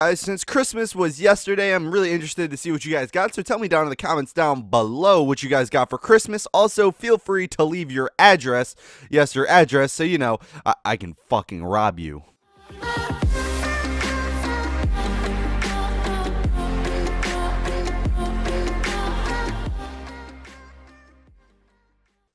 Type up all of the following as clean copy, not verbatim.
Guys, since Christmas was yesterday, I'm really interested to see what you guys got, so tell me down in the comments down below what you guys got for Christmas. Also, feel free to leave your address, yes, your address, so you know I can fucking rob you.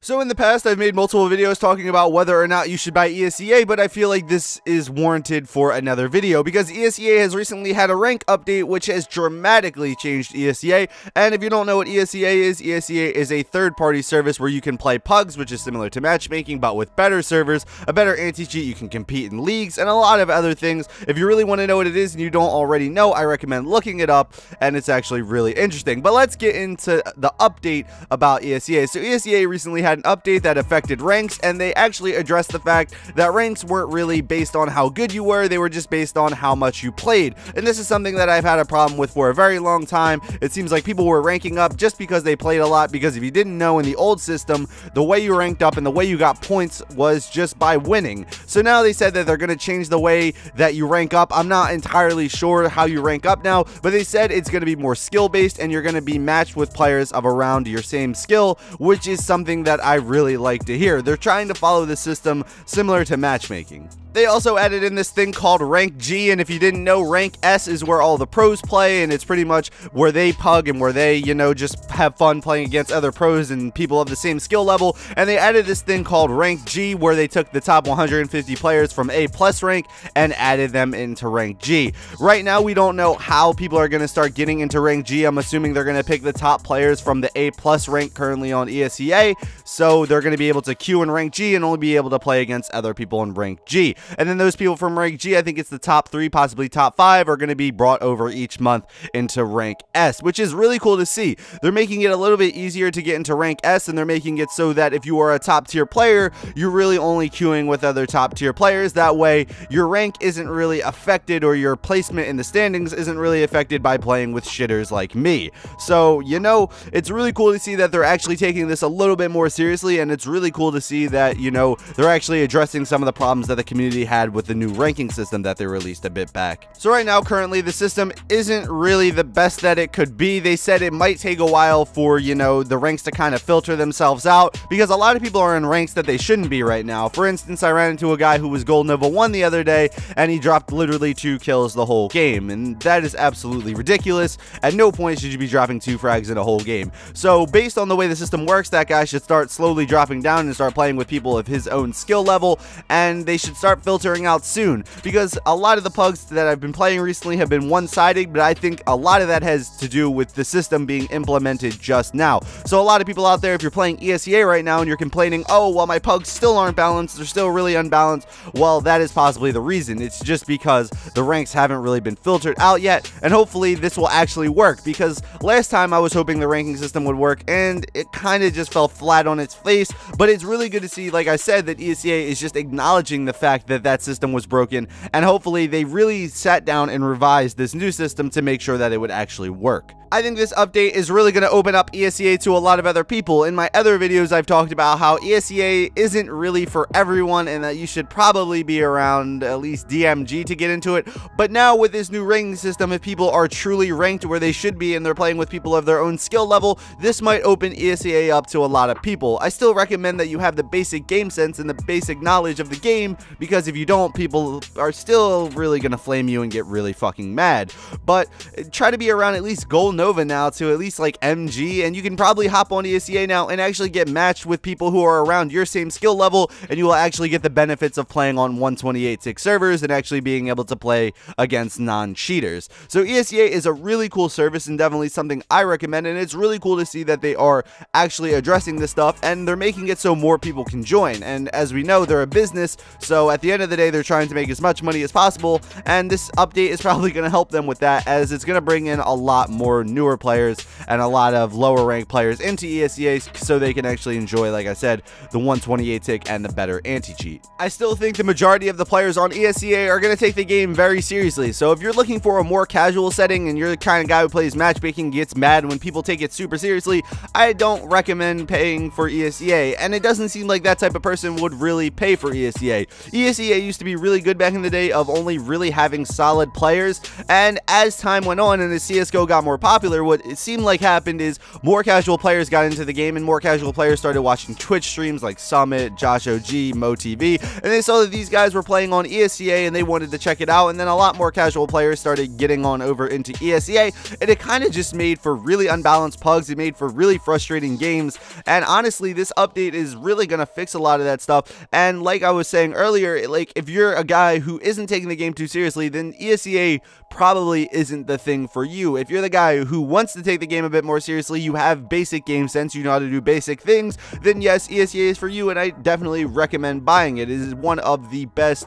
So in the past, I've made multiple videos talking about whether or not you should buy ESEA, but I feel like this is warranted for another video because ESEA has recently had a rank update which has dramatically changed ESEA. And if you don't know what ESEA is a third-party service where you can play pugs, which is similar to matchmaking, but with better servers, a better anti-cheat, you can compete in leagues, and a lot of other things. If you really want to know what it is and you don't already know, I recommend looking it up, and it's actually really interesting. But let's get into the update about ESEA. So ESEA recently had an update that affected ranks, and they actually addressed the fact that ranks weren't really based on how good you were, they were just based on how much you played. And this is something that I've had a problem with for a very long time. It seems like people were ranking up just because they played a lot, because if you didn't know, in the old system, the way you ranked up and the way you got points was just by winning. So now they said that they're going to change the way that you rank up. I'm not entirely sure how you rank up now, but they said it's going to be more skill based and you're going to be matched with players of around your same skill, which is something that I really like to hear. They're trying to follow the system similar to matchmaking. They also added in this thing called Rank G, and if you didn't know, Rank S is where all the pros play, and it's pretty much where they pug and where they, you know, just have fun playing against other pros and people of the same skill level. And they added this thing called Rank G, where they took the top 150 players from A+ rank and added them into Rank G. Right now, we don't know how people are going to start getting into Rank G. I'm assuming they're going to pick the top players from the A+ rank currently on ESEA, so they're going to be able to queue in Rank G and only be able to play against other people in Rank G. And then those people from Rank G, I think it's the top 3, possibly top 5, are going to be brought over each month into Rank S, which is really cool to see. They're making it a little bit easier to get into Rank S, and they're making it so that if you are a top tier player, you're really only queuing with other top tier players. That way, your rank isn't really affected, or your placement in the standings isn't really affected by playing with shitters like me. So, you know, it's really cool to see that they're actually taking this a little bit more seriously, and it's really cool to see that, you know, they're actually addressing some of the problems that the community had with the new ranking system that they released a bit back. So right now, currently, the system isn't really the best that it could be. They said it might take a while for, you know, the ranks to kind of filter themselves out, because a lot of people are in ranks that they shouldn't be right now. For instance, I ran into a guy who was Gold Nova 1 the other day, and he dropped literally 2 kills the whole game, and that is absolutely ridiculous. At no point should you be dropping 2 frags in a whole game. So based on the way the system works, that guy should start slowly dropping down and start playing with people of his own skill level, and they should start filtering out soon, because a lot of the pugs that I've been playing recently have been one-sided, but I think a lot of that has to do with the system being implemented just now. So a lot of people out there, if you're playing ESEA right now and you're complaining, oh, well, my pugs still aren't balanced, they're still really unbalanced, well, that is possibly the reason. It's just because the ranks haven't really been filtered out yet, and hopefully this will actually work, because last time I was hoping the ranking system would work, and it kind of just fell flat on its face. But it's really good to see, like I said, that ESEA is just acknowledging the fact that that system was broken, and hopefully they really sat down and revised this new system to make sure that it would actually work. I think this update is really going to open up ESEA to a lot of other people. In my other videos, I've talked about how ESEA isn't really for everyone, and that you should probably be around at least DMG to get into it. But now with this new ranking system, if people are truly ranked where they should be and they're playing with people of their own skill level, this might open ESEA up to a lot of people. I still recommend that you have the basic game sense and the basic knowledge of the game, because if you don't, people are still really going to flame you and get really fucking mad. But try to be around at least Gold Nova now to at least like MG, and you can probably hop on ESEA now and actually get matched with people who are around your same skill level, and you will actually get the benefits of playing on 128.6 servers and actually being able to play against non-cheaters. So ESEA is a really cool service and definitely something I recommend, and it's really cool to see that they are actually addressing this stuff, and they're making it so more people can join. And as we know, they're a business, so at the end of the day, they're trying to make as much money as possible, and this update is probably going to help them with that, as it's going to bring in a lot more newer players and a lot of lower ranked players into ESEA so they can actually enjoy, like I said, the 128 tick and the better anti-cheat. I still think the majority of the players on ESEA are going to take the game very seriously, so if you're looking for a more casual setting and you're the kind of guy who plays matchmaking, gets mad when people take it super seriously, I don't recommend paying for ESEA, and it doesn't seem like that type of person would really pay for ESEA. ESEA used to be really good back in the day of only really having solid players, and as time went on and as CSGO got more popular, what it seemed like happened is more casual players got into the game and more casual players started watching Twitch streams like Summit, Josh OG, MoTV, and they saw that these guys were playing on ESEA and they wanted to check it out, and then a lot more casual players started getting on over into ESEA, and it kind of just made for really unbalanced pugs. It made for really frustrating games, and honestly, this update is really going to fix a lot of that stuff. And like I was saying earlier, like if you're a guy who isn't taking the game too seriously, then ESEA probably isn't the thing for you. If you're the guy who wants to take the game a bit more seriously, you have basic game sense, you know how to do basic things, then yes, ESEA is for you, and I definitely recommend buying it. It is one of the best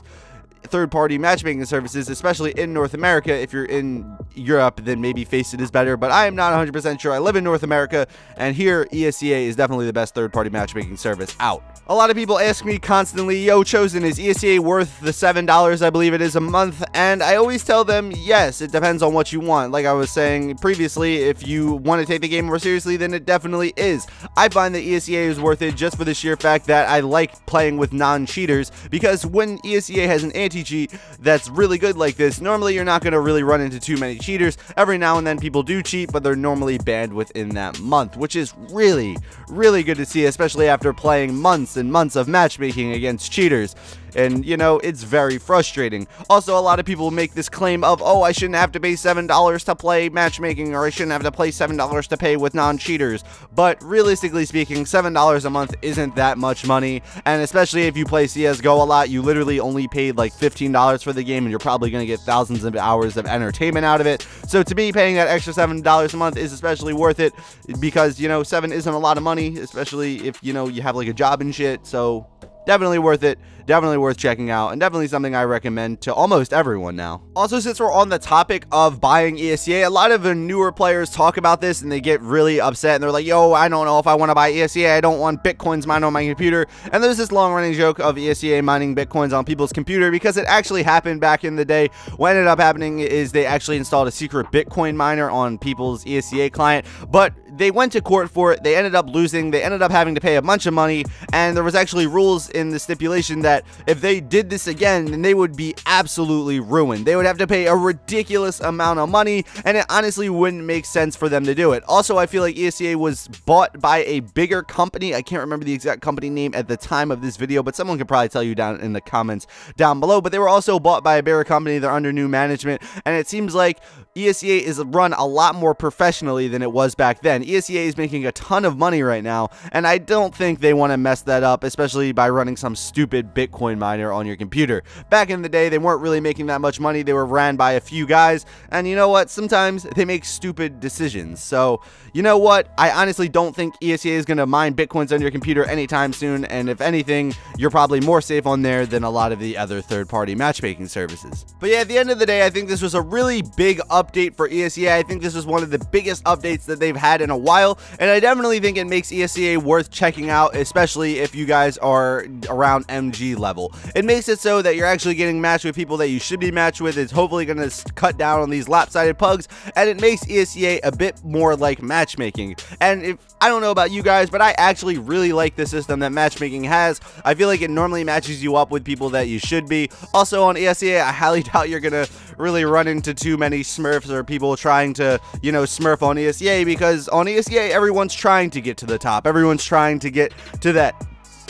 third-party matchmaking services, especially in North America. If you're in Europe, then maybe Faceit is better, but I am not 100% sure. I live in North America, and here ESEA is definitely the best third-party matchmaking service out. A lot of people ask me constantly, yo, Chosen, is ESEA worth the $7, I believe it is, a month? And I always tell them, yes, it depends on what you want. Like I was saying previously, if you want to take the game more seriously, then it definitely is. I find that ESEA is worth it just for the sheer fact that I like playing with non-cheaters, because when ESEA has an anti-cheat that's really good like this, normally you're not going to really run into too many cheaters. Every now and then people do cheat, but they're normally banned within that month, which is really, really good to see, especially after playing months and months of matchmaking against cheaters. And, you know, it's very frustrating. Also, a lot of people make this claim of, oh, I shouldn't have to pay $7 to play matchmaking, or I shouldn't have to pay $7 to pay with non-cheaters. But realistically speaking, $7 a month isn't that much money. And especially if you play CSGO a lot, you literally only paid like $15 for the game, and you're probably going to get thousands of hours of entertainment out of it. So to me, paying that extra $7 a month is especially worth it, because, you know, 7 isn't a lot of money, especially if, you know, you have like a job and shit. So definitely worth it, definitely worth checking out, and definitely something I recommend to almost everyone now. Also, since we're on the topic of buying ESEA, a lot of the newer players talk about this and they get really upset and they're like, yo, I don't know if I want to buy ESEA, I don't want bitcoins mined on my computer. And there's this long running joke of ESEA mining bitcoins on people's computer, because it actually happened back in the day. What ended up happening is they actually installed a secret bitcoin miner on people's ESEA client, but they went to court for it, they ended up losing, they ended up having to pay a bunch of money, and there was actually rules in the stipulation that if they did this again, then they would be absolutely ruined. They would have to pay a ridiculous amount of money, and it honestly wouldn't make sense for them to do it. Also, I feel like ESEA was bought by a bigger company. I can't remember the exact company name at the time of this video, but someone could probably tell you down in the comments down below. But they were also bought by a bigger company. They're under new management, and it seems like ESEA is run a lot more professionally than it was back then. ESEA is making a ton of money right now, and I don't think they want to mess that up, especially by running some stupid Bitcoin miner on your computer. Back in the day, they weren't really making that much money. They were ran by a few guys, and you know what? Sometimes they make stupid decisions. So, you know what? I honestly don't think ESEA is going to mine Bitcoins on your computer anytime soon, and if anything, you're probably more safe on there than a lot of the other third-party matchmaking services. But yeah, at the end of the day, I think this was a really big update for ESEA. I think this was one of the biggest updates that they've had in a while, and I definitely think it makes ESEA worth checking out, especially if you guys are around MG level. It makes it so that you're actually getting matched with people that you should be matched with. It's hopefully going to cut down on these lopsided pugs, and it makes ESEA a bit more like matchmaking. And if I don't know about you guys, but I actually really like the system that matchmaking has. I feel like it normally matches you up with people that you should be. Also on ESEA, I highly doubt you're gonna really run into too many smurfs or people trying to, you know, smurf on ESEA, because on ESEA everyone's trying to get to the top. Everyone's trying to get to that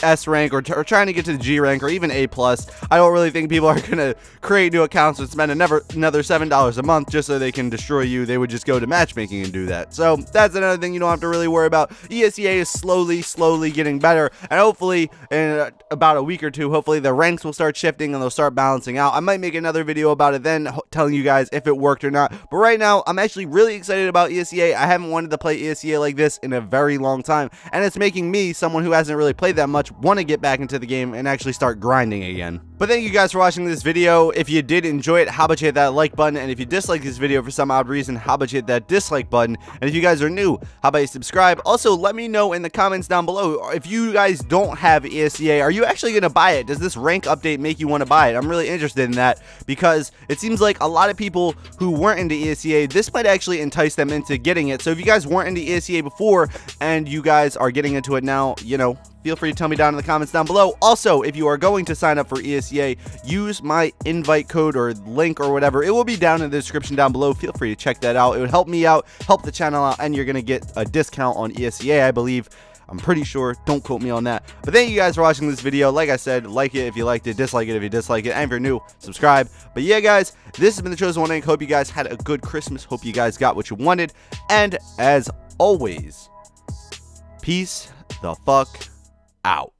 S rank or trying to get to the G rank or even A+. I don't really think people are going to create new accounts and spend another $7 a month just so they can destroy you. They would just go to matchmaking and do that. So that's another thing you don't have to really worry about. ESEA is slowly getting better, and hopefully in about a week or two, hopefully the ranks will start shifting and they'll start balancing out. I might make another video about it then, telling you guys if it worked or not. But right now, I'm actually really excited about ESEA. I haven't wanted to play ESEA like this in a very long time, and it's making me, someone who hasn't really played that much, want to get back into the game and actually start grinding again. But thank you guys for watching this video. If you did enjoy it, how about you hit that like button? And if you dislike this video for some odd reason, how about you hit that dislike button? And if you guys are new, how about you subscribe? Also, let me know in the comments down below, if you guys don't have ESEA, are you actually going to buy it? Does this rank update make you want to buy it? I'm really interested in that, because it seems like a lot of people who weren't into ESEA, this might actually entice them into getting it. So if you guys weren't into ESEA before and you guys are getting into it now, you know, feel free to tell me down in the comments down below. Also, if you are going to sign up for ESEA, use my invite code or link or whatever. It will be down in the description down below. Feel free to check that out. It would help me out, help the channel out, and you're going to get a discount on ESEA, I believe. I'm pretty sure. Don't quote me on that. But thank you guys for watching this video. Like I said, like it if you liked it, dislike it if you dislike it, and if you're new, subscribe. But yeah, guys, this has been the Chosen One Inc. Hope you guys had a good Christmas. Hope you guys got what you wanted. And as always, peace the fuck out.